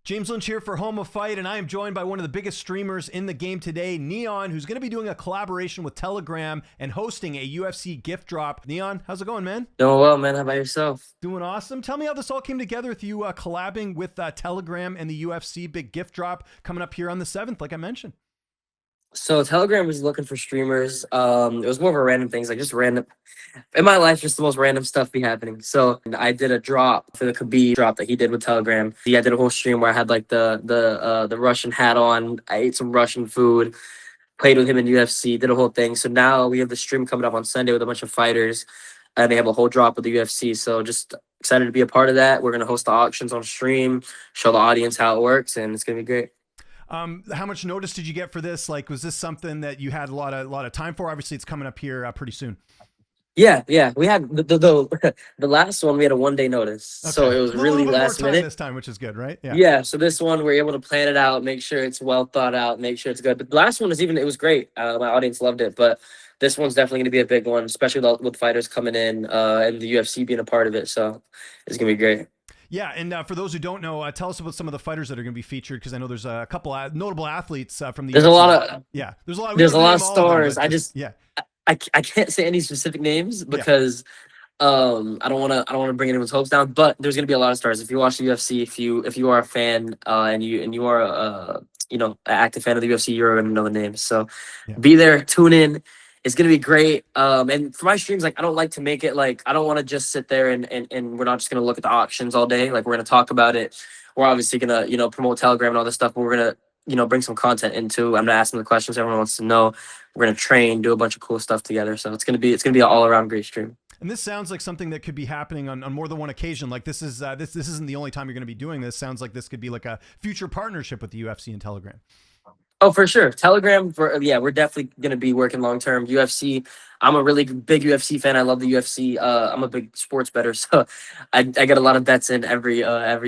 James Lynch here for Home of Fight, and I am joined by one of the biggest streamers in the game today, N3ON, who's going to be doing a collaboration with Telegram and hosting a UFC gift drop. N3ON, how's it going, man? Doing well, man. How about yourself? Doing awesome. Tell me how this all came together with you collabing with Telegram and the UFC big gift drop coming up here on the 7th, like I mentioned. So Telegram was looking for streamers. It was more of a random things, like just random in my life, just the most random stuff be happening. So I did a drop for the Khabib drop that he did with Telegram. Yeah, I did a whole stream where I had like the Russian hat on. I ate some Russian food, played with him in UFC, did a whole thing. So now we have the stream coming up on Sunday with a bunch of fighters, and they have a whole drop with the UFC. So just excited to be a part of that. We're gonna host the auctions on stream, show the audience how it works, and it's gonna be great. How much notice did you get for this? Like, was this something that you had a lot of time for? Obviously, it's coming up here pretty soon. Yeah. We had the last one. We had a 1 day notice, Okay. So it was really last minute this time, which is good, right? Yeah. So this one we're able to plan it out, make sure it's well thought out, make sure it's good. But the last one it was great. My audience loved it, but this one's definitely going to be a big one, especially with fighters coming in and the UFC being a part of it. So it's going to be great. Yeah, and for those who don't know, tell us about some of the fighters that are going to be featured, because I know there's a couple notable athletes from the. There's UFC. a lot of There's a lot of stars. Them, yeah. I can't say any specific names because I don't want to bring anyone's hopes down. But there's going to be a lot of stars. If you watch the UFC, if you are a fan and you are an active fan of the UFC, you're going to know the names. So be there, tune in. It's gonna be great. And for my streams, like I don't like to make it like I don't want to just sit there and we're not just gonna look at the auctions all day. Like we're gonna talk about it. We're obviously gonna promote Telegram and all this stuff, but we're gonna bring some content into. I'm gonna ask them the questions everyone wants to know. We're gonna train, do a bunch of cool stuff together. So it's gonna be an all around great stream. And this sounds like something that could be happening on more than one occasion. Like this is this isn't the only time you're gonna be doing this. Sounds like this could be like a future partnership with the UFC and Telegram. Oh, for sure. Telegram, we're definitely going to be working long term. UFC, I'm a really big UFC fan. I love the UFC. I'm a big sports bettor, so I get a lot of bets in every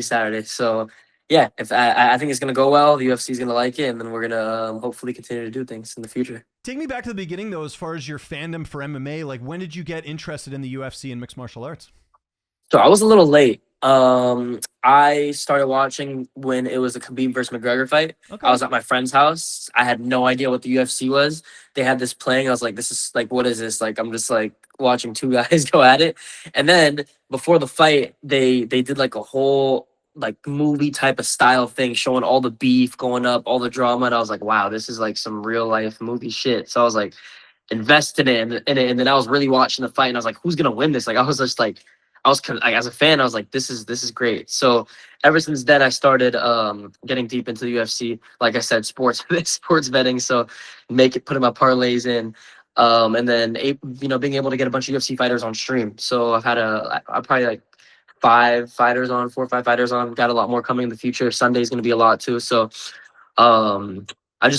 Saturday. So, yeah, if I think it's going to go well, the UFC is going to like it, and then we're going to hopefully continue to do things in the future. Take me back to the beginning, though, as far as your fandom for MMA. Like, when did you get interested in the UFC and mixed martial arts? So I was a little late. I started watching when it was a Khabib versus McGregor fight. Okay. I was at my friend's house. I had no idea what the UFC was. They had this playing. I was like, this is like, what is this? Like, I'm just like watching two guys go at it. And then before the fight, they did like a whole like movie type of style thing, showing all the beef going up, all the drama. And I was like, wow, this is like some real life movie shit. So I was like invested in it. And then I was really watching the fight and I was like, who's going to win this? Like, I was just like, as a fan, I was like, this is great. So ever since then, I started getting deep into the UFC. Like I said, sports betting. So putting my parlays in, and then being able to get a bunch of UFC fighters on stream. So I've had I probably like 4 or 5 fighters on. Got a lot more coming in the future. Sunday's going to be a lot too. So I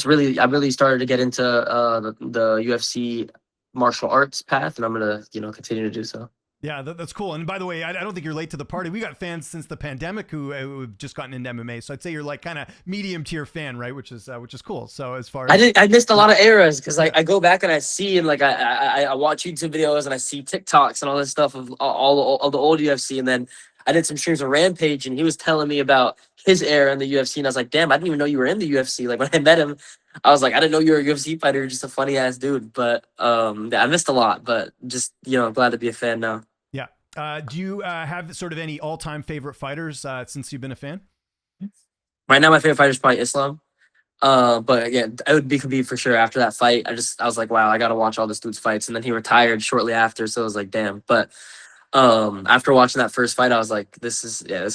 really started to get into the UFC martial arts path, and I'm gonna continue to do so. Yeah, that's cool. And by the way, I don't think you're late to the party. We got fans since the pandemic who have just gotten into MMA. So I'd say you're like kind of medium tier fan, right? Which is cool. So as far as I missed a lot of eras because I go back and I see and like I watch YouTube videos and I see TikToks and all this stuff of all the old UFC, and then I did some streams of Rampage and he was telling me about his era in the UFC, and I was like, damn, I didn't even know you were in the UFC. Like when I met him, I was like, I didn't know you were a UFC fighter. You're just a funny ass dude. But I missed a lot, but just glad to be a fan now. Do you have sort of any all-time favorite fighters since you've been a fan? Right now, my favorite fighter is probably Islam. But yeah, it would be Khabib for sure. After that fight, I was like, wow, I got to watch all this dude's fights. And then he retired shortly after. So I was like, damn. But after watching that first fight, I was like, this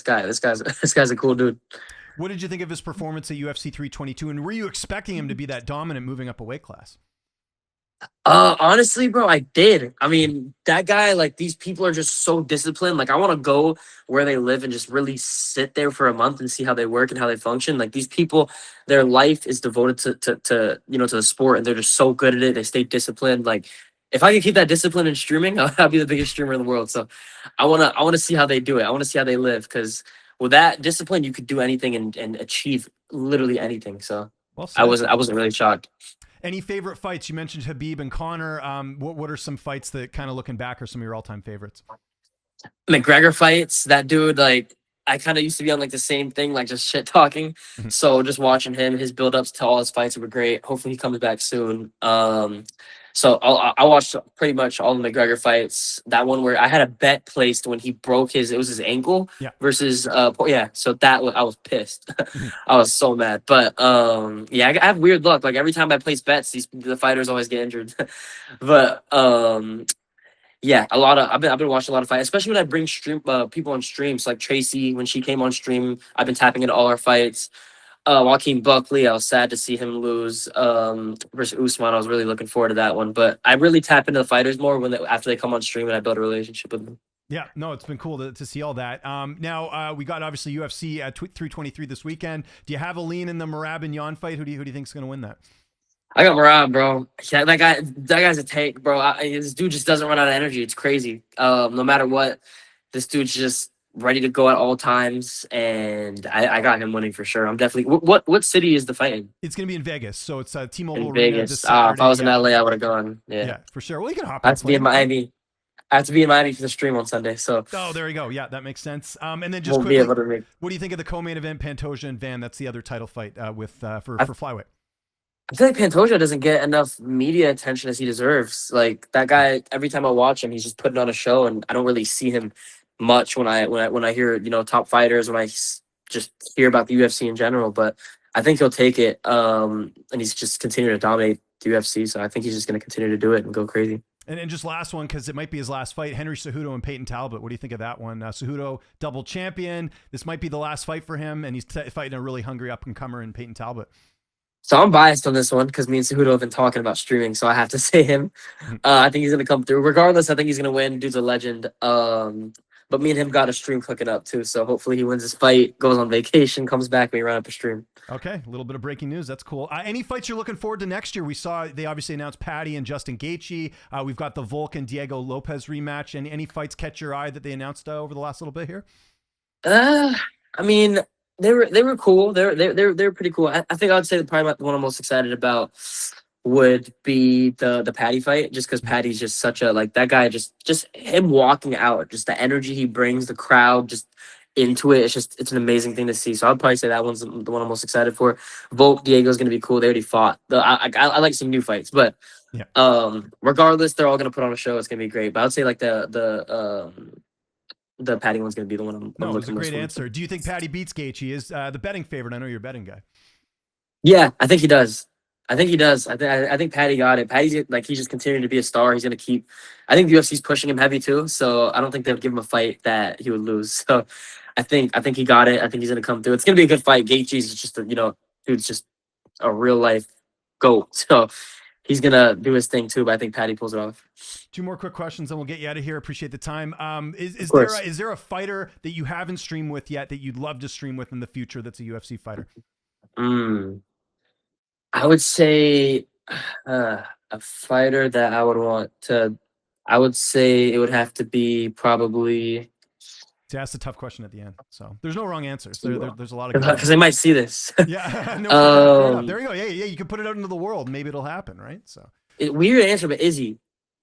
guy's a cool dude. What did you think of his performance at UFC 322? And were you expecting him to be that dominant moving up a weight class? Honestly, bro, I did. I mean, that guy, like, these people are just so disciplined. Like, I want to go where they live and just really sit there for a month and see how they work and how they function. Like, these people, their life is devoted to the sport, and they're just so good at it. They stay disciplined. Like, if I could keep that discipline in streaming, I'll be the biggest streamer in the world. So I wanna see how they do it. I want to see how they live, because with that discipline, you could do anything and achieve literally anything. So I wasn't really shocked. Any favorite fights? You mentioned Khabib and Conor. What are some fights that, kind of looking back, are some of your all-time favorites? McGregor fights, that dude, like, I kind of used to be on like the same thing, like just shit talking. Mhm. So just watching him, his build ups to all his fights were great. Hopefully he comes back soon. So I watched pretty much all the McGregor fights. That one where I had a bet placed when he broke it was his ankle Yeah. versus yeah. So I was pissed. Mhm. I was so mad. But yeah, I have weird luck. Like every time I place bets, the fighters always get injured. But yeah, I've been watching a lot of fights, especially when I bring stream people on streams like Tracy when she came on stream. I've been tapping into all our fights. Joaquin Buckley, I was sad to see him lose versus Usman. I was really looking forward to that one, but I really tap into the fighters more after they come on stream and I build a relationship with them. Yeah, no, it's been cool to see all that. Now we got obviously UFC 323 this weekend. Do you have a lean in the Merab and Yan fight? Who do you think is going to win that? I got Merab, bro. Yeah, that guy's a tank, bro. This dude just doesn't run out of energy. It's crazy. No matter what, this dude's just ready to go at all times, and I got him winning for sure. I'm definitely. What city is the fight in? It's going to be in Vegas, so it's T-Mobile In Arena Vegas. this Saturday. If I was in LA, I would have gone. Yeah. Yeah, for sure. Well, you can hop. I have to be in Miami. I have to be in Miami for the stream on Sunday. So. Oh, there you go. Yeah, that makes sense. And then just Won't quickly, be able to make. what do you think of the co-main event, Pantoja and Van? That's the other title fight for flyweight. I feel like Pantoja doesn't get enough media attention as he deserves. Like that guy, every time I watch him, he's just putting on a show, and I don't really see him much when I hear top fighters, when I just hear about the UFC in general. But I think he'll take it, and he's just continuing to dominate the UFC. So I think he's just going to continue to do it and go crazy. And just last one, because it might be his last fight, Henry Cejudo and Peyton Talbot. What do you think of that one? Cejudo, double champion. This might be the last fight for him, and he's fighting a really hungry up-and-comer in Peyton Talbot. So I'm biased on this one because me and Cejudo have been talking about streaming, so I have to say him. I think he's going to come through. Regardless, I think he's going to win. Dude's a legend. But me and him got a stream cooking up too, so hopefully he wins his fight, goes on vacation, comes back, we run up a stream. Okay, a little bit of breaking news. That's cool. Any fights you're looking forward to next year? We saw they obviously announced Patty and Justin Gaethje. We've got the Volk and Diego Lopez rematch. Any fights catch your eye that they announced over the last little bit here? I mean, they were cool. They're pretty cool. I think I would say probably the one I'm most excited about would be the Patty fight, just because Patty's just such a that guy, just him walking out, just the energy he brings, the crowd just into it. It's an amazing thing to see. So I'd probably say that one's the one I'm most excited for. Volk Diego's gonna be cool. They already fought. I like some new fights, but yeah. Regardless, they're all gonna put on a show. It's gonna be great. But I'd say the Patty one's gonna be the one I'm no, it's a great answer. For. Do you think Patty beats Gaethje? Is the betting favorite? I know you're a betting guy. Yeah, I think he does. I think Patty got it. Patty's he's just continuing to be a star. He's gonna keep. I think the UFC's pushing him heavy too, so I don't think they'll give him a fight that he would lose. So I think he got it. I think he's gonna come through. It's gonna be a good fight. Gaethje's just dude's just a real life GOAT. So he's gonna do his thing too. But I think Patty pulls it off. Two more quick questions, and we'll get you out of here. Appreciate the time. Is there a fighter that you haven't streamed with yet that you'd love to stream with in the future that's a UFC fighter? I would say a fighter that I would want to. I would say it would have to be probably. See, that's a tough question at the end. So there's no wrong answers. There's a lot of because they might see this. Yeah, no, fair enough. There you go. Yeah, you can put it out into the world. Maybe it'll happen, right? So weird answer, but is he?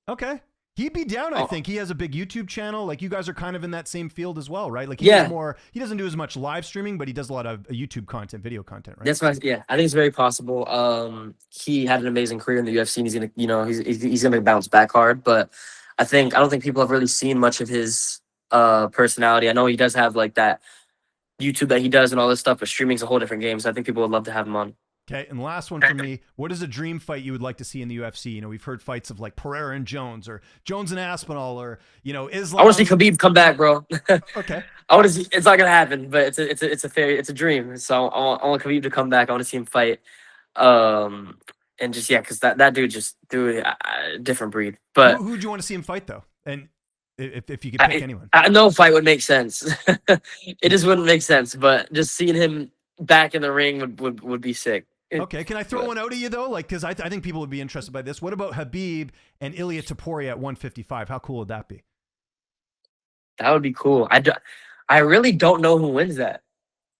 Okay. He'd be down, I think. He has a big YouTube channel. Like, you guys are kind of in that same field as well, right? Like, he doesn't do as much live streaming, but he does a lot of YouTube content, video content, right? That's I think it's very possible. He had an amazing career in the UFC, and he's gonna bounce back hard. But I don't think people have really seen much of his personality. I know he does have that YouTube that he does and all this stuff, but streaming's a whole different game. So I think people would love to have him on. Okay, and last one for me. What is a dream fight you would like to see in the UFC? We've heard fights of Pereira and Jones, or Jones and Aspinall, or Islam. I want to see Khabib come back, bro. Okay. I want to see. It's not gonna happen, but it's a dream. So I want Khabib to come back. I want to see him fight. And just because that dude just a different breed. But who do you want to see him fight though? And if you could pick anyone, no fight would make sense. It just wouldn't make sense. But just seeing him back in the ring would be sick. Okay, can I throw one out at you though? Because I think people would be interested by this. What about Khabib and Ilia Topuria at 155? How cool would that be? That would be cool. I really don't know who wins that.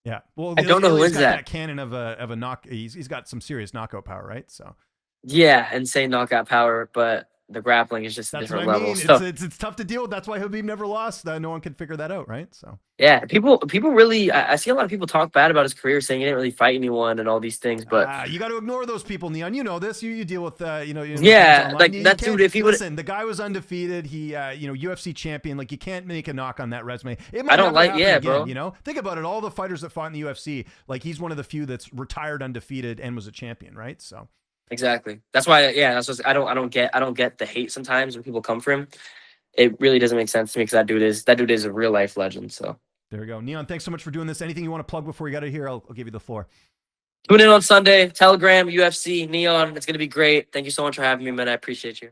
Yeah, well, I don't know who wins that cannon of a knock. He's got some serious knockout power, right? So yeah, insane knockout power. But the grappling is just a That's what different I level. mean. So It's tough to deal with. That's why Habib never lost. No one can figure that out, right? So yeah, people really. I see a lot of people talk bad about his career, saying he didn't really fight anyone and all these things. But you got to ignore those people, Neon. You know this. You deal with yeah, online. like You that can't- dude. If he would, listen, the guy was undefeated. He UFC champion. Like you can't make a knock on that resume. It I might don't never like. happen Yeah, again, bro. You know, think about it. All the fighters that fought in the UFC, like he's one of the few that's retired undefeated and was a champion, right? So Exactly. That's why. Yeah, that's just. I don't get the hate sometimes when people come for him. It really doesn't make sense to me because that dude is a real life legend. So there we go. Neon, thanks so much for doing this. Anything you want to plug before we get out of here? I'll give you the floor. tune in on Sunday. Telegram, UFC, Neon. It's gonna be great. Thank you so much for having me, man. I appreciate you.